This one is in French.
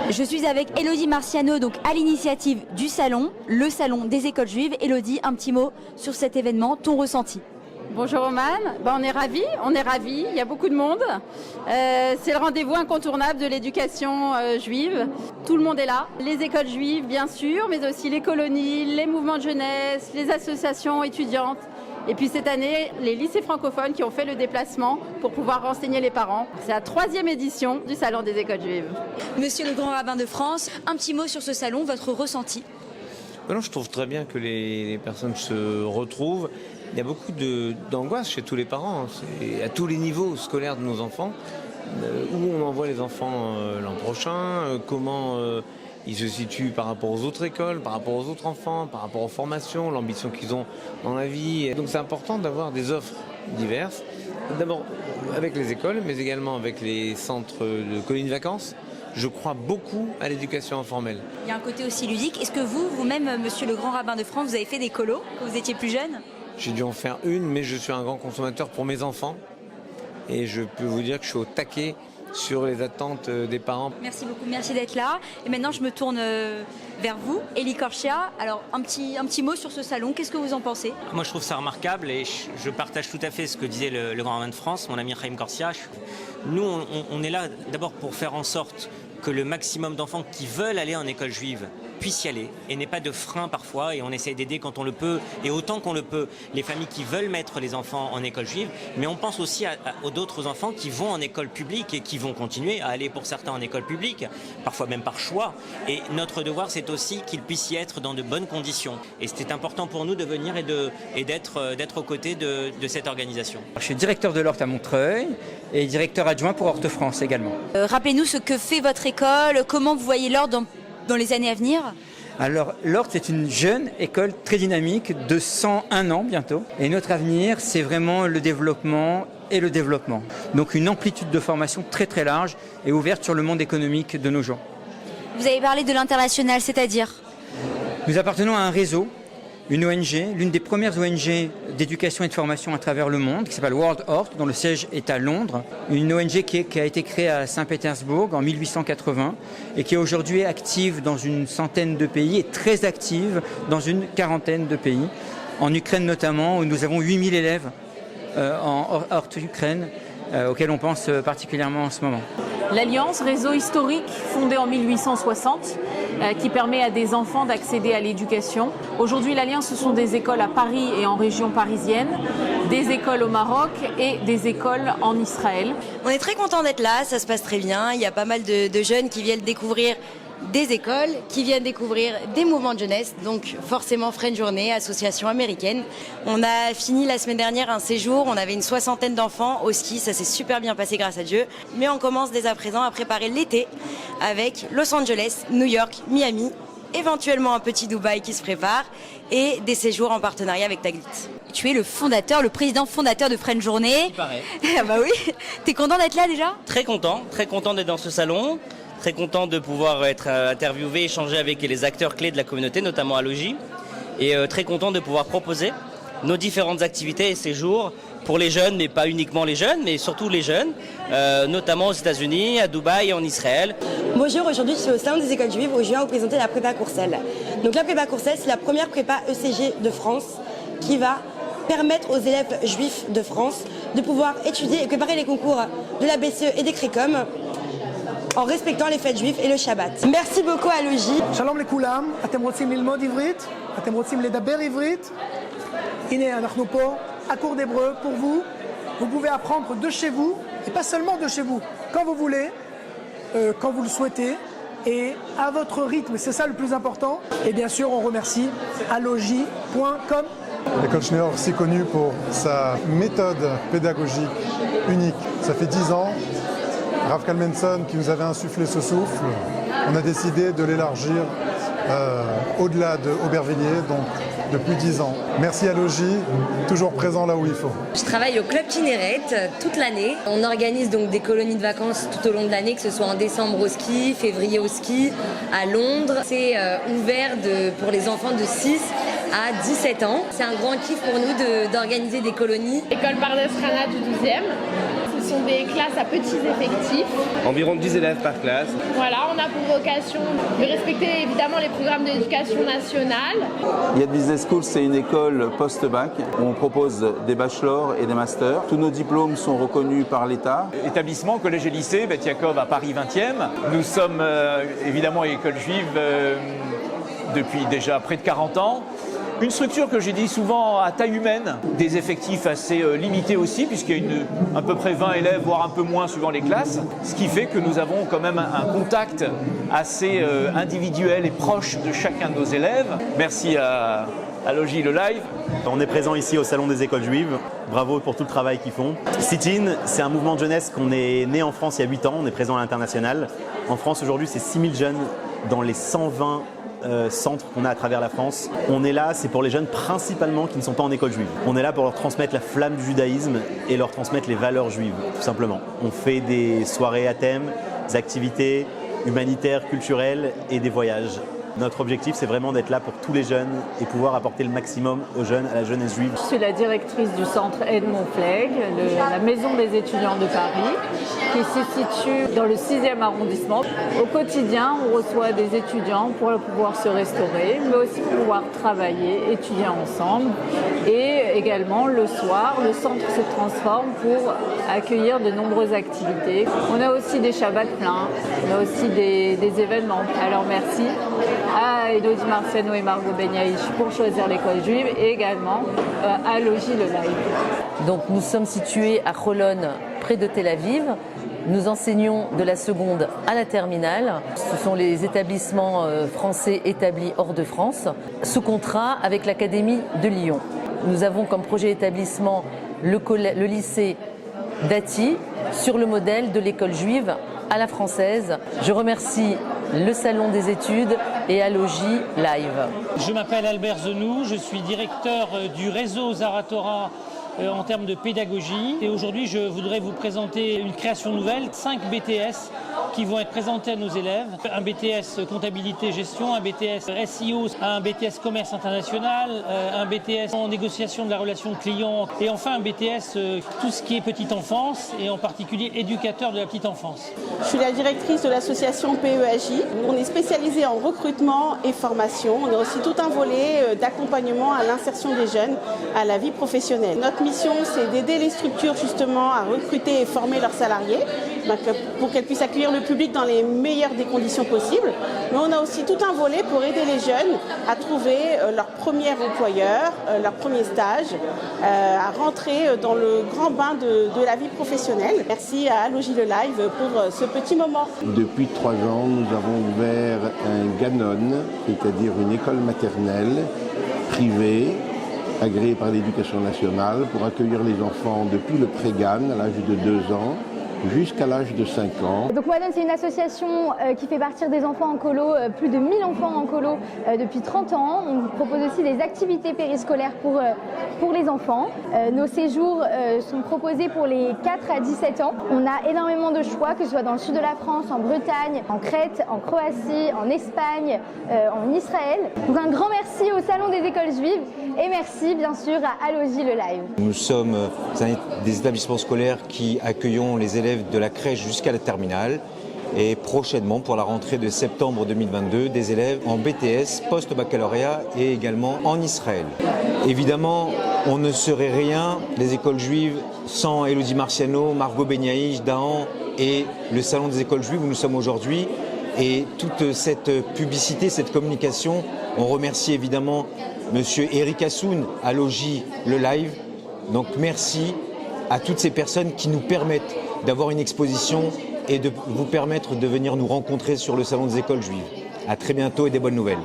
Je suis avec Élodie Marciano, donc à l'initiative du salon, le salon des écoles juives. Élodie, un petit mot sur cet événement, ton ressenti. Bonjour Roman, on est ravis, il y a beaucoup de monde. C'est le rendez-vous incontournable de l'éducation juive. Tout le monde est là, les écoles juives bien sûr, mais aussi les colonies, les mouvements de jeunesse, les associations étudiantes. Et puis cette année, les lycées francophones qui ont fait le déplacement pour pouvoir renseigner les parents. C'est la 3e édition du Salon des écoles juives. Monsieur le grand rabbin de France, un petit mot sur ce salon, votre ressenti. Non, je trouve très bien que les personnes se retrouvent. Il y a beaucoup d'angoisse chez tous les parents, c'est à tous les niveaux scolaires de nos enfants. Où on envoie les enfants l'an prochain, comment ils se situent par rapport aux autres écoles, par rapport aux autres enfants, par rapport aux formations, l'ambition qu'ils ont dans la vie. Et donc c'est important d'avoir des offres diverses, d'abord avec les écoles, mais également avec les centres de colonies de vacances. Je crois beaucoup à l'éducation informelle. Il y a un côté aussi ludique. Est-ce que vous-même, monsieur le grand rabbin de France, vous avez fait des colos quand vous étiez plus jeune? J'ai dû en faire une, mais je suis un grand consommateur pour mes enfants. Et je peux vous dire que je suis au taquet sur les attentes des parents. Merci beaucoup, merci d'être là. Et maintenant, je me tourne vers vous, Élie Korchia. Alors, un petit mot sur ce salon, qu'est-ce que vous en pensez? Moi, je trouve ça remarquable et je partage tout à fait ce que disait le grand rabbin de France, mon ami Chaim Korsia. Nous, on est là d'abord pour faire en sorte que le maximum d'enfants qui veulent aller en école juive puissent y aller et n'aient pas de frein parfois, et on essaie d'aider quand on le peut et autant qu'on le peut les familles qui veulent mettre les enfants en école juive, mais on pense aussi aux d'autres enfants qui vont en école publique et qui vont continuer à aller pour certains en école publique, parfois même par choix, et notre devoir c'est aussi qu'ils puissent y être dans de bonnes conditions, et c'était important pour nous de venir et d'être aux côtés de cette organisation. Je suis directeur de l'Horte à Montreuil et directeur adjoint pour Horte France également. Rappelez-nous ce que fait votre école, comment vous voyez l'Horte dans les années à venir? Alors, l'Horte, c'est une jeune école très dynamique de 101 ans bientôt. Et notre avenir, c'est vraiment le développement et le développement. Donc, une amplitude de formation très très large et ouverte sur le monde économique de nos jours. Vous avez parlé de l'international, c'est-à-dire? Nous appartenons à un réseau, une ONG, l'une des premières ONG d'éducation et de formation à travers le monde, qui s'appelle World Horte, dont le siège est à Londres. Une ONG qui a été créée à Saint-Pétersbourg en 1880 et qui est aujourd'hui active dans une centaine de pays et très active dans une quarantaine de pays. En Ukraine notamment, où nous avons 8000 élèves en Horte Ukraine, auxquels on pense particulièrement en ce moment. L'Alliance, réseau historique fondé en 1860, qui permet à des enfants d'accéder à l'éducation. Aujourd'hui, l'Alliance, ce sont des écoles à Paris et en région parisienne, des écoles au Maroc et des écoles en Israël. On est très content d'être là, ça se passe très bien. Il y a pas mal de jeunes qui viennent découvrir des écoles, qui viennent découvrir des mouvements de jeunesse, donc forcément Friend Journée, association américaine. On a fini la semaine dernière un séjour, on avait une 60aine d'enfants au ski, ça s'est super bien passé grâce à Dieu. Mais on commence dès à présent à préparer l'été avec Los Angeles, New York, Miami, éventuellement un petit Dubaï qui se prépare et des séjours en partenariat avec Taglit. Tu es le président fondateur de Friend Journée. Il paraît. Ah bah oui, t'es content d'être là déjà? Très content d'être dans ce salon. Très content de pouvoir être interviewé, échanger avec les acteurs clés de la communauté, notamment à Logis. Et très content de pouvoir proposer nos différentes activités et séjours pour les jeunes, mais pas uniquement les jeunes, mais surtout les jeunes, notamment aux États-Unis, à Dubaï et en Israël. Bonjour, aujourd'hui je suis au Salon des écoles juives où je viens vous présenter la prépa Courcelles. Donc la prépa Courcelles, c'est la première prépa ECG de France qui va permettre aux élèves juifs de France de pouvoir étudier et préparer les concours de la BCE et des CRECOM en respectant les fêtes juives et le Shabbat. Merci beaucoup à Logis. שלום לכולם, אתם רוצים ללמוד עברית? אתם רוצים לדבר עברית? הנה, אנחנו פה, à cours d'hébreu pour vous. Vous pouvez apprendre de chez vous, et pas seulement de chez vous, quand vous voulez, quand vous le souhaitez, et à votre rythme, c'est ça le plus important. Et bien sûr, on remercie alogi.com. L'école Schneor, c'est connu pour sa méthode pédagogique unique. Ça fait 10 ans. Rav Kalmenson qui nous avait insufflé ce souffle, on a décidé de l'élargir au-delà de Aubervilliers, donc depuis 10 ans. Merci à Logis, toujours présent là où il faut. Je travaille au Club Kinneret toute l'année. On organise donc des colonies de vacances tout au long de l'année, que ce soit en décembre au ski, février au ski, à Londres. C'est ouvert pour les enfants de 6 à 17 ans. C'est un grand kiff pour nous d'organiser des colonies. École Pardes Rana du 12e. Ce sont sont des classes à petits effectifs. Environ 10 élèves par classe. Voilà, on a pour vocation de respecter évidemment les programmes d'éducation nationale. Yad Business School, c'est une école post-bac où on propose des bachelors et des masters. Tous nos diplômes sont reconnus par l'État. Établissement, collège et lycée, Beth Jacob à Paris 20e. Nous sommes évidemment école juive depuis déjà près de 40 ans. Une structure que j'ai dit souvent à taille humaine, des effectifs assez limités aussi, puisqu'il y a à peu près 20 élèves, voire un peu moins suivant les classes, ce qui fait que nous avons quand même un contact assez individuel et proche de chacun de nos élèves. Merci à Logis Le Live. On est présent ici au Salon des écoles juives. Bravo pour tout le travail qu'ils font. Sit-in, c'est un mouvement de jeunesse qu'on est né en France il y a 8 ans. On est présent à l'international. En France aujourd'hui, c'est 6000 jeunes dans les 120 centres qu'on a à travers la France. On est là, c'est pour les jeunes principalement qui ne sont pas en école juive. On est là pour leur transmettre la flamme du judaïsme et leur transmettre les valeurs juives, tout simplement. On fait des soirées à thème, des activités humanitaires, culturelles et des voyages. Notre objectif, c'est vraiment d'être là pour tous les jeunes et pouvoir apporter le maximum aux jeunes, à la jeunesse juive. Je suis la directrice du centre Edmond Flegg, la maison des étudiants de Paris, qui se situe dans le 6e arrondissement. Au quotidien, on reçoit des étudiants pour pouvoir se restaurer, mais aussi pour pouvoir travailler, étudier ensemble. Et également, le soir, le centre se transforme pour accueillir de nombreuses activités. On a aussi des Shabbats pleins, on a aussi des événements. Alors merci à Elodie Marciano et Margot Benyaïch pour choisir l'école juive et également à Logis Le Live. Donc nous sommes situés à Holon, près de Tel Aviv. Nous enseignons de la seconde à la terminale. Ce sont les établissements français établis hors de France, sous contrat avec l'Académie de Lyon. Nous avons comme projet d'établissement le lycée d'Ati sur le modèle de l'école juive à la française. Je remercie le Salon des études et à Logis Live. Je m'appelle Albert Zenou, je suis directeur du réseau Zaratora en termes de pédagogie. Et aujourd'hui, je voudrais vous présenter une création nouvelle, 5 BTS qui vont être présentés à nos élèves. Un BTS comptabilité gestion, un BTS SEO, un BTS commerce international, un BTS en négociation de la relation client et enfin un BTS tout ce qui est petite enfance et en particulier éducateur de la petite enfance. Je suis la directrice de l'association PEAJ. On est spécialisé en recrutement et formation. On a aussi tout un volet d'accompagnement à l'insertion des jeunes à la vie professionnelle. Notre mission, c'est d'aider les structures justement à recruter et former leurs salariés pour qu'elles puissent accueillir le public dans les meilleures des conditions possibles. Mais on a aussi tout un volet pour aider les jeunes à trouver leur premier employeur, leur premier stage, à rentrer dans le grand bain de la vie professionnelle. Merci à Logis Le Live pour ce petit moment. Depuis 3 ans, nous avons ouvert un Ganon, c'est-à-dire une école maternelle privée, agréée par l'Éducation nationale, pour accueillir les enfants depuis le pré-GAN à l'âge de 2 ans jusqu'à l'âge de 5 ans. Donc Moadone, c'est une association qui fait partir des enfants en colo, plus de 1000 enfants en colo depuis 30 ans. On propose aussi des activités périscolaires pour les enfants. Nos séjours sont proposés pour les 4 à 17 ans. On a énormément de choix, que ce soit dans le sud de la France, en Bretagne, en Crète, en Croatie, en Espagne, en Israël. Donc un grand merci au Salon des écoles juives et merci bien sûr à Logis Le Live. Nous sommes des établissements scolaires qui accueillons les élèves de la crèche jusqu'à la terminale et prochainement pour la rentrée de septembre 2022 des élèves en BTS, post-baccalauréat et également en Israël. Évidemment, on ne serait rien, les écoles juives, sans Elodie Marciano, Margot Benyaïch, Dahan et le Salon des écoles juives où nous sommes aujourd'hui. Et toute cette publicité, cette communication, on remercie évidemment Monsieur Eric Assoun à Logis Le Live. Donc merci à toutes ces personnes qui nous permettent d'avoir une exposition et de vous permettre de venir nous rencontrer sur le Salon des écoles juives. À très bientôt et des bonnes nouvelles.